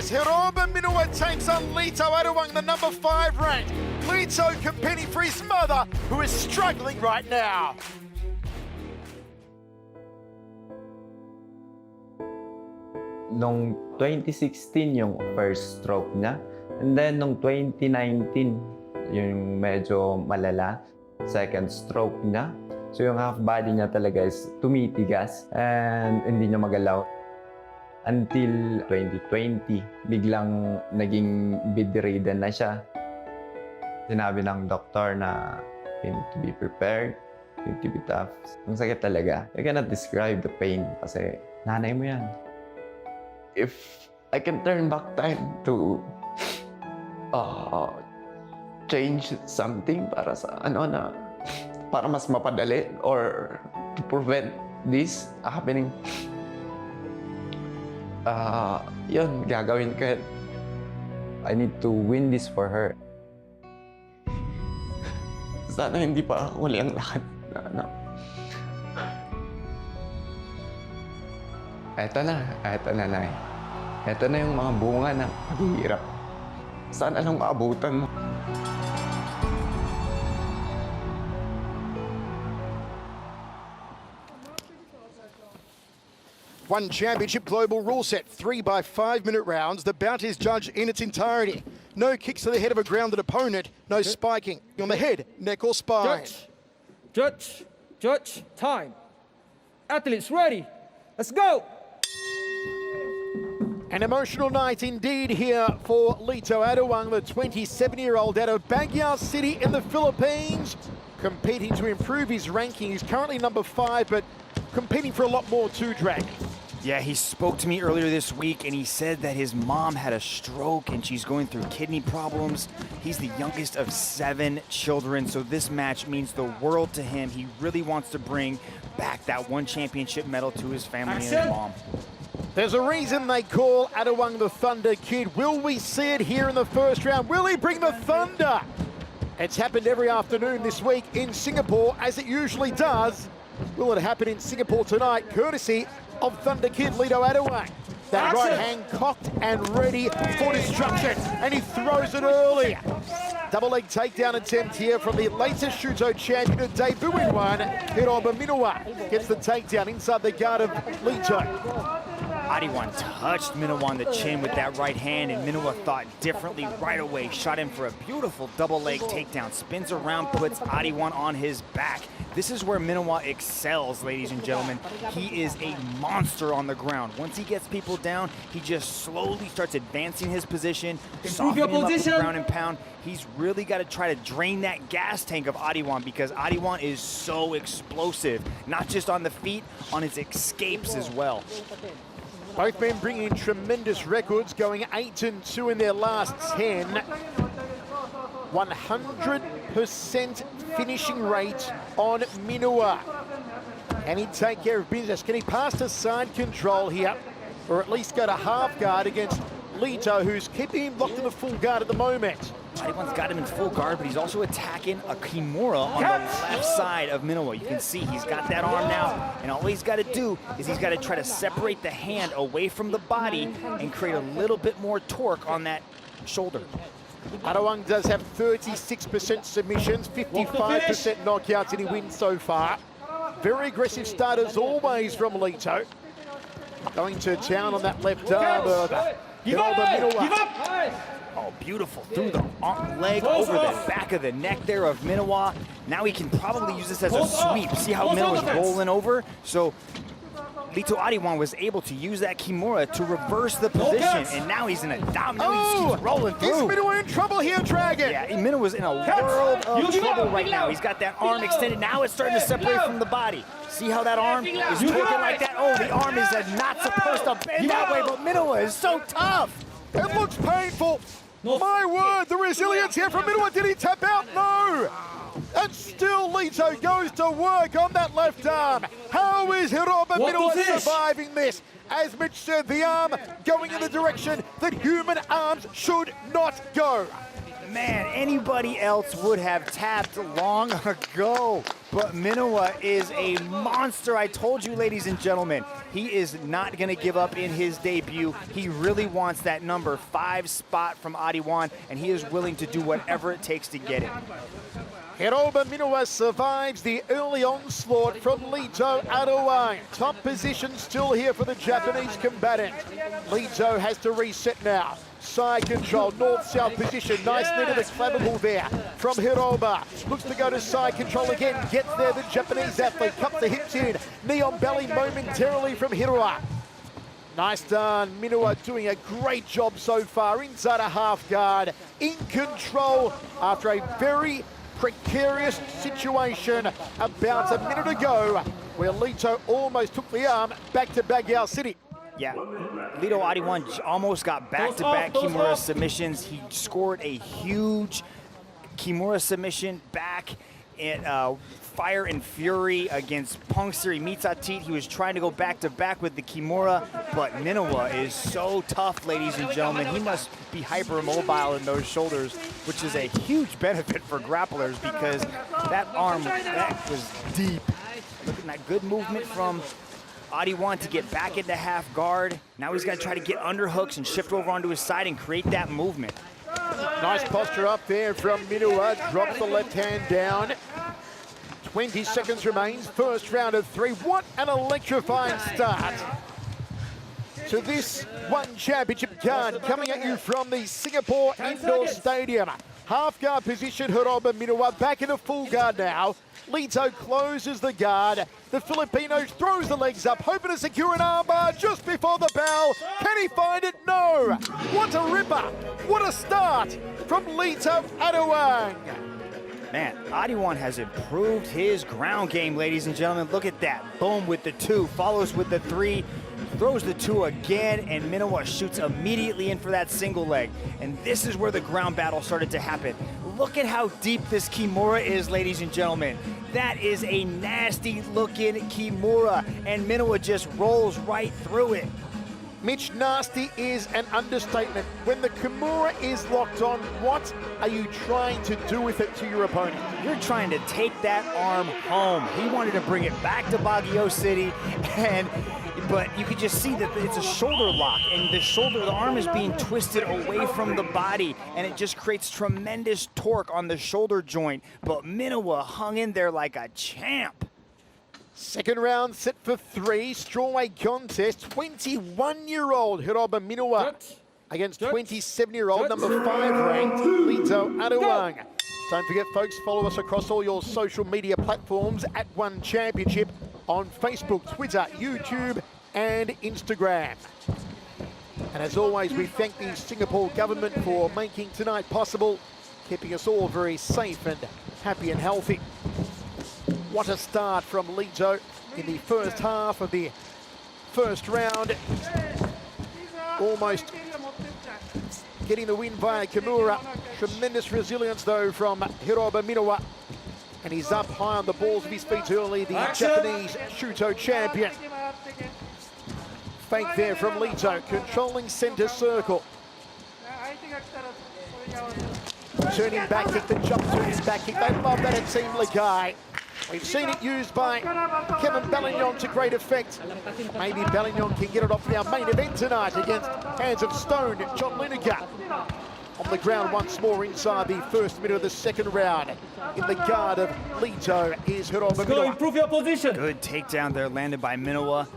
as Hiroba Minowa takes on Lito Adiwang, the number 5 ranked. Lito competing for his mother, who is struggling right now. Nung 2016 yung first stroke niya. And then nung 2019, yung medyo malala, second stroke niya. So yung half body niya talaga is tumitigas and hindi niya magalaw. Until 2020, biglang naging bedridden na siya. Sinabi ng doktor na you need to be prepared, you need to be tough. Ang sakit talaga. I cannot describe the pain kasi nanay mo yan. If I can turn back time to change something para sa para mas mapadali or to prevent this happening, yun, gagawin ko yun. I need to win this for her. Sana hindi pa huli ang lahat na Eto na, Nay. Eto na yung mga bunga ng paghihirap. Sana lang maabutan mo. One championship global rule set, 3 by 5 minute rounds. The bout is judged in its entirety. No kicks to the head of a grounded opponent, no spiking on the head, neck or spine. Judge, time. Athletes ready, let's go. An emotional night indeed here for Lito Adiwang, the 27-year-old out of Baguio City in the Philippines, competing to improve his ranking. He's currently number 5, but competing for a lot more too, Dragon. Yeah, he spoke to me earlier this week and he said that his mom had a stroke and she's going through kidney problems. He's the youngest of 7 children, so this match means the world to him. He really wants to bring back that 1 championship medal to his family and his mom. There's a reason they call Adiwang the Thunder Kid. Will we see it here in the first round? Will he bring the thunder? It's happened every afternoon this week in Singapore, as it usually does. Will it happen in Singapore tonight, courtesy of Thunder Kid Lito Adiwang? That right hand cocked and ready for destruction, and he throws it early. Double leg takedown attempt here from the latest Shuto champion, a debuting one. Hiroba Minowa gets the takedown inside the guard of Lito. Adiwang touched Minowa on the chin with that right hand, and Minowa thought differently right away. Shot in for a beautiful double leg takedown. Spins around, puts Adiwang on his back. This is where Minowa excels, ladies and gentlemen. He is a monster on the ground. Once he gets people down, he just slowly starts advancing his position, softening him up with ground and pound. He's really got to try to drain that gas tank of Adiwang because Adiwang is so explosive, not just on the feet, on his escapes as well. Both men bringing in tremendous records, going 8-2 in their last 10. 100% finishing rate on Minowa. Can he take care of business? Can he pass to side control here? Or at least go to half guard against Lito, who's keeping him locked in the full guard at the moment. Adiwang's got him in full guard, but he's also attacking a Kimura on the left side of Minowa. You can see he's got that arm now, and all he's got to do is he's got to try to separate the hand away from the body and create a little bit more torque on that shoulder. Adiwang does have 36% submissions, 55% knockouts, and he wins so far. Very aggressive start as always from Lito. Going to town on that left arm of Minowa. Oh, beautiful. Through the leg, over the back of the neck there of Minowa. Now he can probably use this as a sweep. See how Minowa's rolling over? So Lito Adiwang was able to use that Kimura to reverse the position, and now he's in a dominant. He's rolling through. Is Minowa in trouble here, Dragon? Yeah, Minowa's in a world of trouble right now. He's got that arm extended. Now it's starting to separate from the body. See how that arm is twerking like that? Oh, the arm is not supposed to bend that way, but Minowa is so tough. It looks painful. My word, the resilience here from Minowa. Did he tap out? No. And still Lito goes to work on that left arm. How is Hiroba Minowa surviving this? As Mitch said, the arm going in the direction that human arms should not go. Man, anybody else would have tapped long ago. But Minowa is a monster. I told you, ladies and gentlemen, he is not going to give up in his debut. He really wants that number 5 spot from Adiwang, and he is willing to do whatever it takes to get it. Hiroba Minowa survives the early onslaught from Lito Adiwang. Top position still here for the Japanese combatant. Lito has to reset now. Side control, north-south position. Nice knee to the clavicle there from Hiroba. Looks to go to side control again. Gets there, the Japanese athlete. Cups the hips in. Knee on belly momentarily from Hiroba. Nice done. Minowa doing a great job so far. Inside a half guard. In control after a very precarious situation about a minute ago where Lito almost took the arm back to Baguio City. Yeah, Lito Adiwang almost got back-to-back Kimura submissions. He scored a huge Kimura submission back in Fire and Fury against Pungsiri Mitsatit. He was trying to go back-to-back with the Kimura, but Minowa is so tough, ladies and gentlemen. He must be hyper-mobile in those shoulders, which is a huge benefit for grapplers because that arm, that was deep. Look at that good movement from Adiwang to get back into half guard. Now he's got to try to get underhooks and shift over onto his side and create that movement. Nice posture up there from Minowa. Drops the left hand down. 20 seconds remains. First round of 3. What an electrifying start to this One Championship card coming at you from the Singapore Indoor Stadium. Half guard position, Hiroba Minowa back into full guard now. Lito closes the guard. The Filipino throws the legs up, hoping to secure an armbar just before the bell. Can he find it? No. What a ripper. What a start from Lito Adiwang. Man, Adiwang has improved his ground game, ladies and gentlemen. Look at that. Boom with the 2, follows with the 3, throws the 2 again, and Minowa shoots immediately in for that single leg. And this is where the ground battle started to happen. Look at how deep this Kimura is, ladies and gentlemen. That is a nasty looking Kimura, and Minowa just rolls right through it. Mitch, nasty is an understatement. When the Kimura is locked on, what are you trying to do with it to your opponent? You're trying to take that arm home. He wanted to bring it back to Baguio City, but you could just see that it's a shoulder lock, and the arm is being twisted away from the body, and it just creates tremendous torque on the shoulder joint. But Minowa hung in there like a champ. Second round set for 3, strawweight contest. 21-year-old Hiroba Minowa against 27-year-old number 5 ranked Lito Adiwang. Don't forget, folks, follow us across all your social media platforms at One Championship on Facebook, Twitter, YouTube, and Instagram. And as always, we thank the Singapore government for making tonight possible, keeping us all very safe and happy and healthy. What a start from Lito in the first half of the first round. Almost getting the win via Kimura. Tremendous resilience, though, from Hiroba Minowa. And he's up high on the balls of his feet early, the Japanese Shuto champion. Fake there from Lito, controlling center circle. Turning back kick, the jump to his back kick. They love that at Team Lagai. We've seen it used by Kevin Bellignon to great effect. Maybe Bellignon can get it off in our main event tonight against Hands of Stone, John Lineker. On the ground once more inside the first minute of the second round. In the guard of Lito is Hiroba Minowa. Improve your position. Good takedown there landed by Minowa.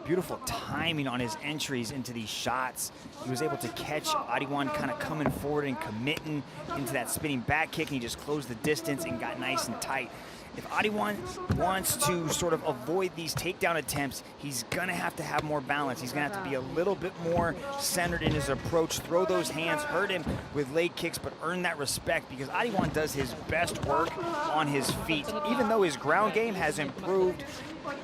Beautiful timing on his entries into these shots. He was able to catch Adiwang kind of coming forward and committing into that spinning back kick, and he just closed the distance and got nice and tight. If Adiwang wants to sort of avoid these takedown attempts, he's gonna have to have more balance. He's gonna have to be a little bit more centered in his approach, throw those hands, hurt him with leg kicks, but earn that respect, because Adiwang does his best work on his feet, even though his ground game has improved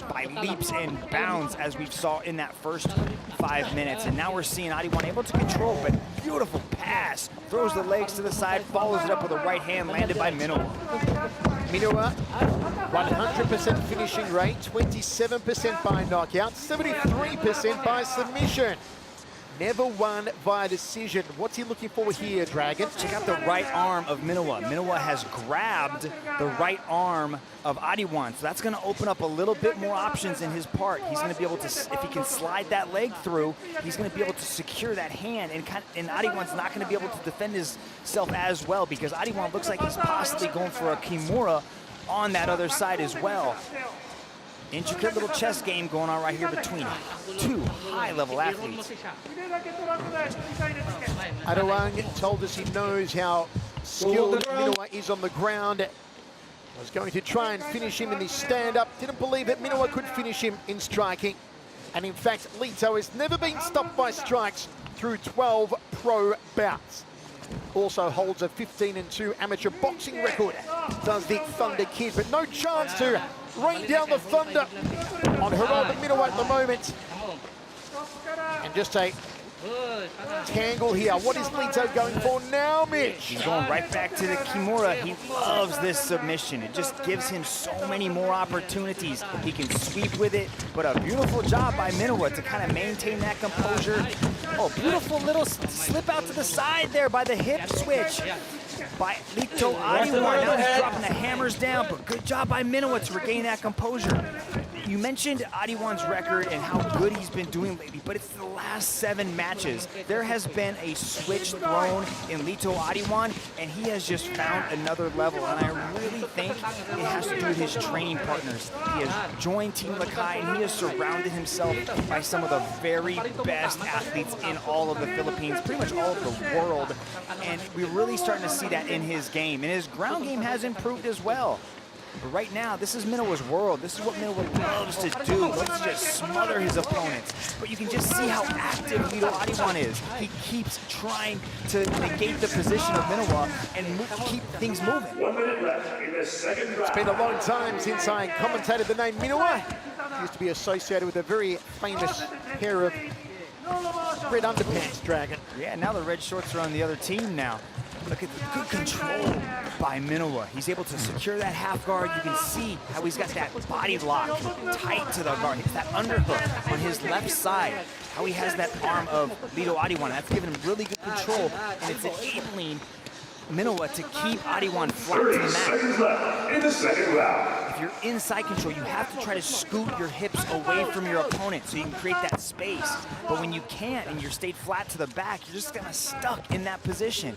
by leaps and bounds, as we saw in that first 5 minutes. And now we're seeing Adiwang able to control, but beautiful pass. Throws the legs to the side, follows it up with a right hand landed by Minowa. Minowa, 100% finishing rate, 27% by knockout, 73% by submission. never won via decision. What's he looking for here, Dragon? Check out the right arm of Minowa. Minowa has grabbed the right arm of Adiwang, so that's going to open up a little bit more options in his part. He's going to be able to, if he can slide that leg through, he's going to be able to secure that hand, and Adiwang's not going to be able to defend himself as well, because Adiwang looks like he's possibly going for a Kimura on that other side as well. Intricate little chess game going on right here between two high-level athletes. Adiwang told us he knows how skilled Minowa is on the ground. Was going to try and finish him in the stand-up. Didn't believe that Minowa could finish him in striking. And in fact, Lito has never been stopped by strikes through 12 pro bouts. Also holds a 15-2 amateur boxing record, does the Thunder Kid, but no chance to rain down the thunder on Hiroba Minowa at the moment. And just a tangle here. What is Lito going for now, Mitch? He's going right back to the Kimura. He loves this submission. It just gives him so many more opportunities. He can sweep with it, but a beautiful job by Minowa to kind of maintain that composure. Oh, beautiful little slip out to the side there by the hip switch by Lito Adiwang. Now he's dropping the hammers down, but good job by Minowa to regain that composure. You mentioned Adiwang's record and how good he's been doing lately, but it's the last 7 matches. There has been a switch thrown in Lito Adiwang, and he has just found another level, and I really think it has to do with his training partners. He has joined Team Lakay, and he has surrounded himself by some of the very best athletes in all of the Philippines, pretty much all of the world, and we're really starting to see that in his game, and his ground game has improved as well. But right now, this is Minowa's world. This is what Minowa loves to do. Loves to just smother his opponents. But you can just see how active Lito Adiwang is. He keeps trying to negate the position of Minowa and keep things moving. 1 minute left in the second round. It's been a long time since I commentated the name Minowa. Used to be associated with a very famous pair of red underpants, Dragon. Yeah, now the red shorts are on the other team now. Look at the good control by Minowa. He's able to secure that half guard. You can see how he's got that body lock tight to the guard. He's that underhook on his left side. How he has that arm of Lito Adiwang. That's giving him really good control, and it's enabling Minowa to keep Adiwang flat to 30 the mat. seconds left in the second round. If you're inside control, you have to try to scoot your hips away from your opponent so you can create that space. But when you can't and you're stayed flat to the back, you're just kind of stuck in that position.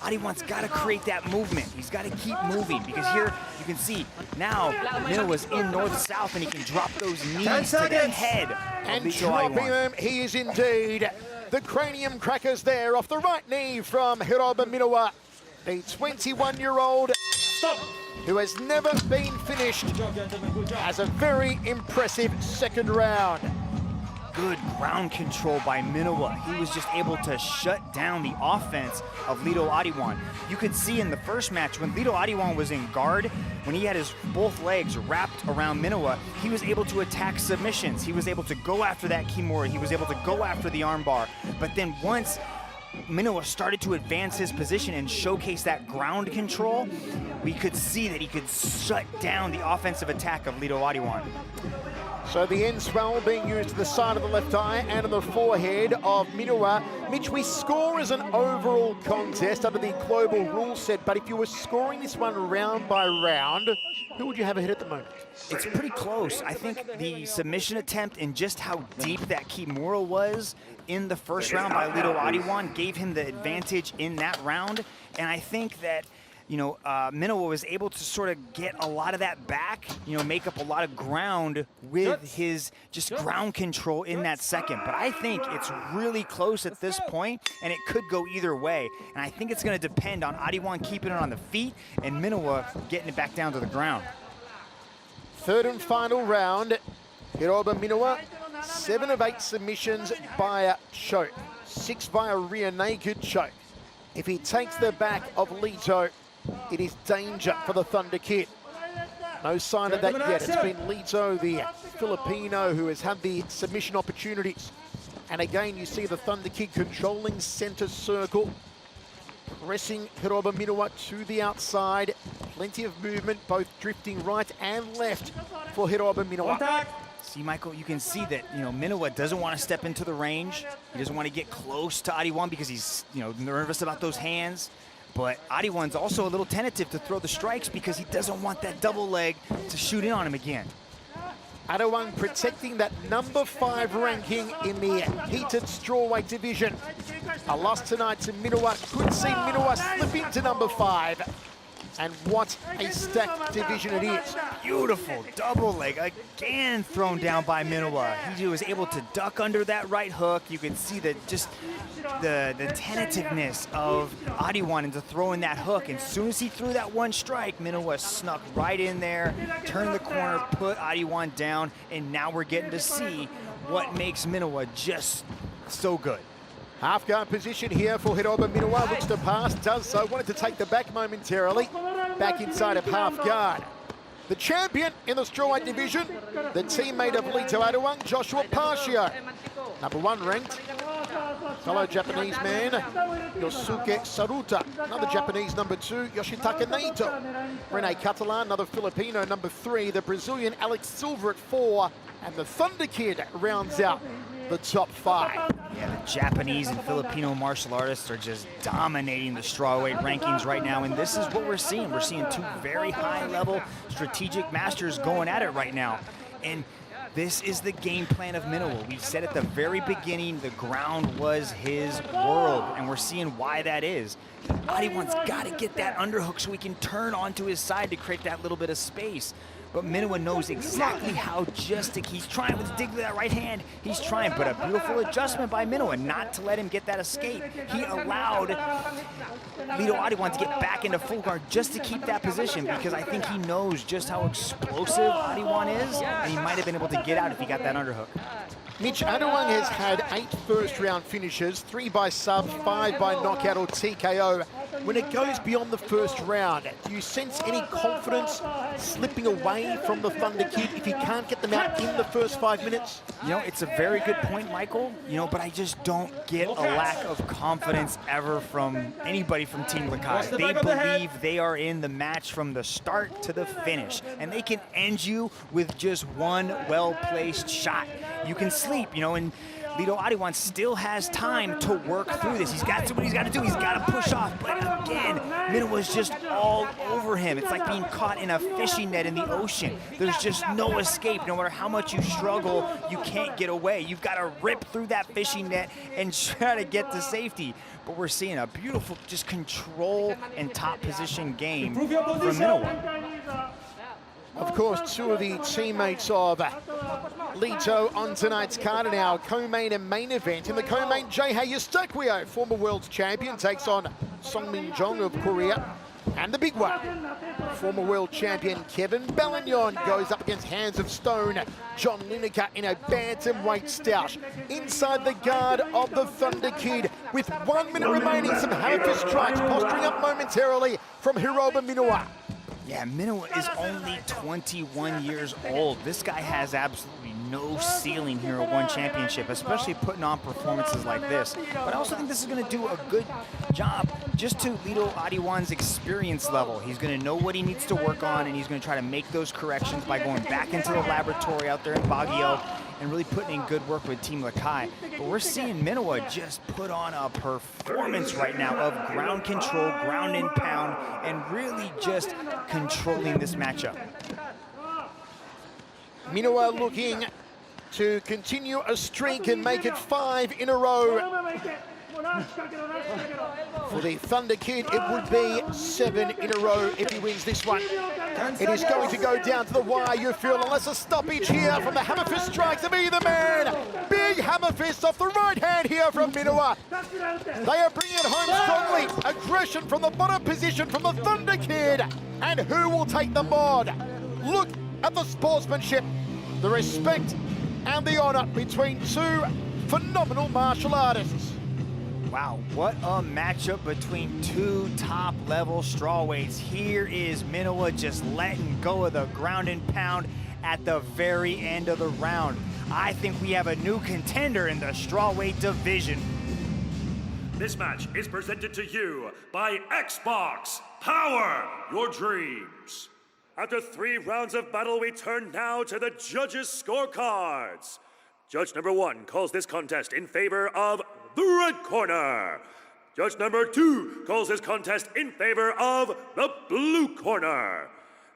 Adiwang's got to create that movement. He's got to keep moving, because here you can see now Minowa's in north-south, and he can drop those knees to the head of And Lito dropping Adiwang. them, he is indeed. The cranium crackers there off the right knee from Hiroba Minowa, the 21-year-old who has never been finished, has a very impressive second round. Good ground control by Minowa. He was just able to shut down the offense of Lito Adiwang. You could see in the first match when Lito Adiwang was in guard, when he had his both legs wrapped around Minowa, he was able to attack submissions. He was able to go after that Kimura. He was able to go after the armbar. But then once Minowa started to advance his position and showcase that ground control, we could see that he could shut down the offensive attack of Lito Adiwang. So the end swell being used to the side of the left eye and on the forehead of Minowa. Mitch, we score as an overall contest under the global rule set, but if you were scoring this one round by round, who would you have ahead at the moment? It's pretty close. I think the submission attempt and just how deep that Kimura was in the first round by Lito Adiwang gave him the advantage in that round. And I think that, you know, Minowa was able to sort of get a lot of that back, you know, make up a lot of ground with his just ground control in that second. But I think it's really close at this point, and it could go either way. And I think it's going to depend on Adiwang keeping it on the feet and Minowa getting it back down to the ground. Third and final round, Hiroba Minowa, 7 of 8 submissions via choke, 6 via rear naked choke. If he takes the back of Lito, it is danger for the Thunder Kid. No sign of that yet. It's been Lito, the Filipino, who has had the submission opportunities. And again, you see the Thunder Kid controlling center circle, pressing Hiroba Minowa to the outside. Plenty of movement, both drifting right and left for Hiroba Minowa. See, Michael, you can see that, Minowa doesn't want to step into the range. He doesn't want to get close to Adiwang because he's, nervous about those hands. But Adiwang's also a little tentative to throw the strikes because he doesn't want that double leg to shoot in on him again. Adiwang protecting that number 5 ranking in the heated strawweight division. A loss tonight to Minowa could see Minowa slip into number 5. And what a stacked division it is. Beautiful double leg again thrown down by Minowa. He was able to duck under that right hook. You can see that just the tentativeness of Adiwang into throwing that hook. And as soon as he threw that one strike, Minowa snuck right in there, turned the corner, put Adiwang down, and now we're getting to see what makes Minowa just so good. Half guard position here for Hiroba Minowa. Looks to pass, does so. Wanted to take the back momentarily. Back inside of half guard. The champion in the strawweight division, the teammate of Lito Adiwang, Joshua Parcio. Number 1 ranked. Fellow Japanese man, Yosuke Saruta. Another Japanese number 2, Yoshitaka Naito. Rene Catalan, another Filipino, number 3. The Brazilian Alex Silva at 4. And the Thunder Kid rounds out the top 5. Yeah, the Japanese and Filipino martial artists are just dominating the strawweight rankings right now, and this is what we're seeing. We're seeing 2 very high-level strategic masters going at it right now. And this is the game plan of Minowa. We said at the very beginning the ground was his world, and we're seeing why that is. Adiwang's got to get that underhook so he can turn onto his side to create that little bit of space. But Minowa knows exactly how he's trying with dig to that right hand. He's trying, but a beautiful adjustment by Minowa not to let him get that escape. He allowed Lito Adiwang to get back into full guard just to keep that position because I think he knows just how explosive Adiwang is, and he might have been able to get out if he got that underhook. Mitch, Adiwang has had 8 first-round finishes, 3 by sub, 5 by knockout or TKO. When it goes beyond the first round, do you sense any confidence slipping away from the Thunder Kid if he can't get them out in the first 5 minutes? It's a very good point, Michael, but I just don't get a lack of confidence ever from anybody from Team Lakai. They believe they are in the match from the start to the finish, and they can end you with just one well-placed shot. You can sleep, and Lito Adiwang still has time to work through this. He's got to what he's got to do. He's got to push off. But again, Minowa's just all over him. It's like being caught in a fishing net in the ocean. There's just no escape. No matter how much you struggle, you can't get away. You've got to rip through that fishing net and try to get to safety. But we're seeing a beautiful just control and top position game from Minowa. Of course, 2 of the teammates of Lito on tonight's card in our co-main and main event. In the co-main, Jaehei Eustaquio, former world champion, takes on Songmin Jong of Korea. And the big one, former world champion Kevin Bellignon goes up against Hands of Stone, John Lineker in a bantamweight stoush. Inside the guard of the Thunder Kid, with 1 minute remaining, some hammer strikes posturing up momentarily from Hiroba Minowa. Yeah, Minowa is only 21 years old. This guy has absolutely no ceiling here at One Championship, especially putting on performances like this. But I also think this is going to do a good job just to Lito Adiwang's experience level. He's going to know what he needs to work on, and he's going to try to make those corrections by going back into the laboratory out there in Baguio and really putting in good work with Team Lakai. But we're seeing Minowa just put on a performance right now of ground control, ground and pound, and really just controlling this matchup. Minowa looking to continue a streak and make it 5 in a row. For the Thunder Kid, it would be 7 in a row if he wins this one. It is going to go down to the wire, you feel, unless a stoppage here from the hammer fist strikes of either man. Big hammer fist off the right hand here from Minowa. They are bringing it home strongly. Aggression from the bottom position from the Thunder Kid. And who will take the mod? Look at the sportsmanship, the respect and the honor between 2 phenomenal martial artists. Wow, what a matchup between 2 top-level strawweights. Here is Minowa just letting go of the ground and pound at the very end of the round. I think we have a new contender in the strawweight division. This match is presented to you by Xbox. Power your dreams. After 3 rounds of battle, we turn now to the judges' scorecards. Judge number 1 calls this contest in favor of the red corner. Judge number 2 calls this contest in favor of the blue corner.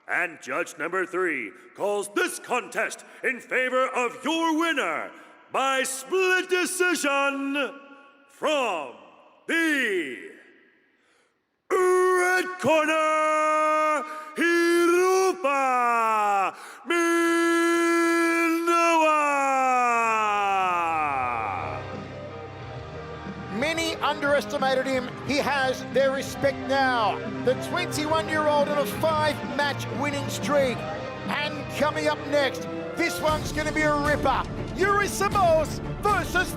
And judge number 3 calls this contest in favor of your winner by split decision from the red corner, Hirupa Minowa. Many underestimated him. He has their respect now. The 21-year-old on a 5-match winning streak. And coming up next, this one's going to be a ripper. Yuri Samos versus